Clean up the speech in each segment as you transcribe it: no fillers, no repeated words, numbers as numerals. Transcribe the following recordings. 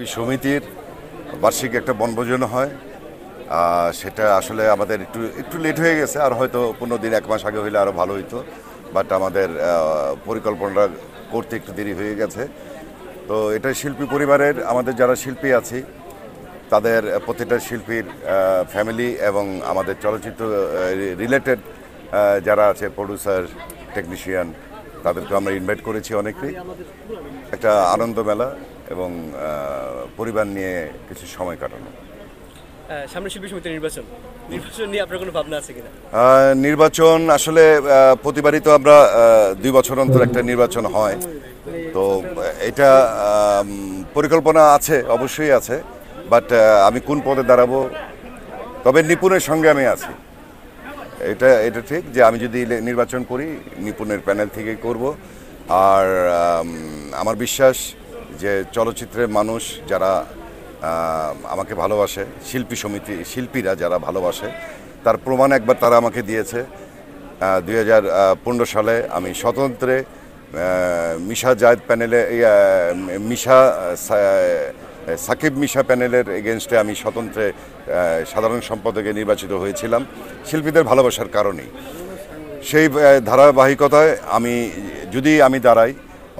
শিল্পী সমিতির বার্ষিক একটা বনভোজন হয়। সেটা আসলে আমাদের একটু লেট হয়ে গেছে, আর হয়তো 15 দিন 1 মাস আগে হইলে আরও ভালো হইতো, বাট আমাদের পরিকল্পনাটা করতে একটু দেরি হয়ে গেছে। তো এটা শিল্পী পরিবারের আমাদের যারা শিল্পী আছি তাদের প্রতিটা শিল্পীর ফ্যামিলি এবং আমাদের চলচ্চিত্র রিলেটেড যারা আছে প্রডিউসার, টেকনিশিয়ান, তাদেরকে আমরা ইনভাইট করেছি অনেকেই। একটা আনন্দ মেলা এবং পরিবার নিয়ে কিছু সময় কাটানো। সামনে শিল্পী সমিতির নির্বাচন নিয়ে আপনার কোনো ভাবনা আছে কিনা? নির্বাচন আসলে প্রতিবারই তো আমরা 2 বছর অন্তর একটা নির্বাচন হয়, তো এটা পরিকল্পনা আছে, অবশ্যই আছে, বাট আমি কোন পদে দাঁড়াবো, তবে নিপুণের সঙ্গে আমি আছি। এটা ঠিক যে আমি যদি নির্বাচন করি নিপুণের প্যানেল থেকেই করব। আর আমার বিশ্বাস যে চলচ্চিত্রের মানুষ যারা আমাকে ভালোবাসে, শিল্পীরা যারা ভালোবাসে, তার প্রমাণ একবার তারা আমাকে দিয়েছে। 2015 সালে আমি স্বতন্ত্রে মিশা জায়েদ প্যানেলে সাকিব মিশা প্যানেলের এগেনস্টে আমি স্বতন্ত্রে সাধারণ সম্পাদকে নির্বাচিত হয়েছিলাম শিল্পীদের ভালোবাসার কারণেই। সেই ধারাবাহিকতায় যদি আমি দাঁড়াই,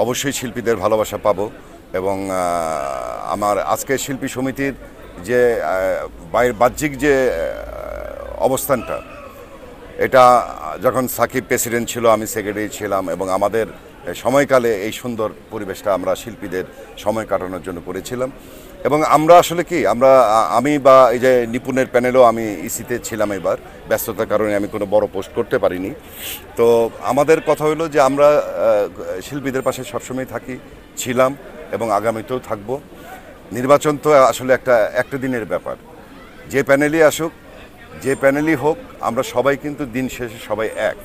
অবশ্যই শিল্পীদের ভালোবাসা পাবো। এবং আমার আজকে শিল্পী সমিতির যে বাহ্যিক যে অবস্থানটা, এটা যখন সাকিব প্রেসিডেন্ট ছিল, আমি সেক্রেটারি ছিলাম, এবং আমাদের সময়কালে এই সুন্দর পরিবেশটা আমরা শিল্পীদের সময় কাটানোর জন্য করেছিলাম। এবং আমরা আসলে আমি বা এই যে নিপুণের প্যানেলও আমি ইসিতে ছিলাম, এবার ব্যস্ততার কারণে আমি কোনো বড় পোস্ট করতে পারিনি। তো আমাদের কথা হলো যে আমরা শিল্পীদের পাশে সবসময় ছিলাম এবং আগামীতেও থাকবো। নির্বাচন তো আসলে একটা দিনের ব্যাপার, যে প্যানেলই আসুক, যে প্যানেলই হোক, আমরা সবাই কিন্তু দিন শেষে সবাই এক।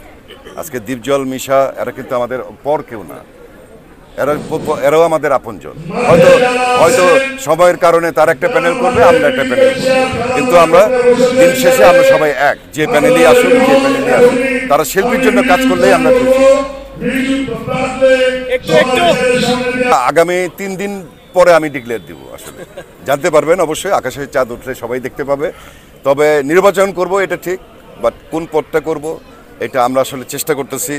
আজকে দীপজল, মিশা, এরা কিন্তু আমাদের পর কেউ না, এরাও আমাদের আপনজন। হয়তো সময়ের কারণে তার একটা প্যানেল করবে, আমরা একটা প্যানেল করবো, কিন্তু আমরা দিন শেষে আমরা সবাই এক। যে প্যানেলই আসুক, তারা শিল্পীর জন্য কাজ করলেই আমরা খুশি। আগামী 3 দিন পরে আমি ডিক্লেয়ার দিব, আসলে জানতে পারবেন অবশ্যই, আকাশের চাঁদ উঠলে সবাই দেখতে পাবে। তবে নির্বাচন করব এটা ঠিক, বাট কোন পদটা করব এটা আমরা আসলে চেষ্টা করতেছি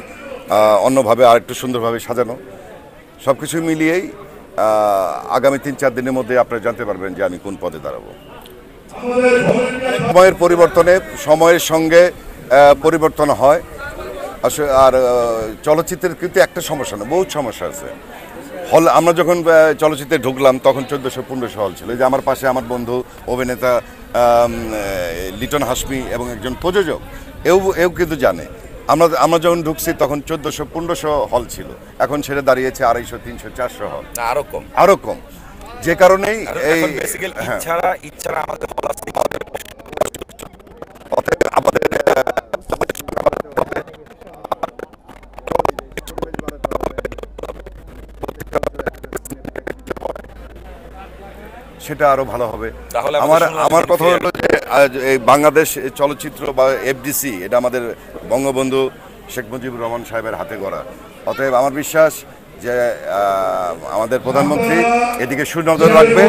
অন্যভাবে আর একটু সুন্দরভাবে সাজানো। সব কিছু মিলিয়েই আগামী 3-4 দিনের মধ্যে আপনারা জানতে পারবেন যে আমি কোন পদে দাঁড়াবো। সময়ের সঙ্গে পরিবর্তন হয় আসলে। আর চলচ্চিত্রের কিন্তু একটা সমস্যা না, বহুত সমস্যা আছে। হল, আমরা যখন চলচ্চিত্রে ঢুকলাম তখন 1400-1500 হল ছিল। যে আমার পাশে আমার বন্ধু অভিনেতা লিটন হাসমি এবং একজন প্রযোজক, এও কিন্তু জানে, আমরা যখন ঢুকছি তখন 1400-1500 হল ছিল, এখন সেটা দাঁড়িয়েছে 250-300-400 হল, আরো কম। যে কারণেই এই সেটা আরো ভালো হবে। আমার কথা হলো যে এই বাংলাদেশ চলচ্চিত্র বা এফডিসি, এটা আমাদের বঙ্গবন্ধু শেখ মুজিবুর রহমান সাহেবের হাতে গড়া। অতএব আমার বিশ্বাস যে আমাদের প্রধানমন্ত্রী এদিকে সুনজর রাখবে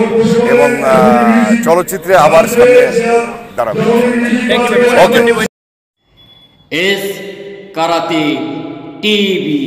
এবং চলচ্চিত্রে আবার সামনে দাঁড়াবে। S karate TV.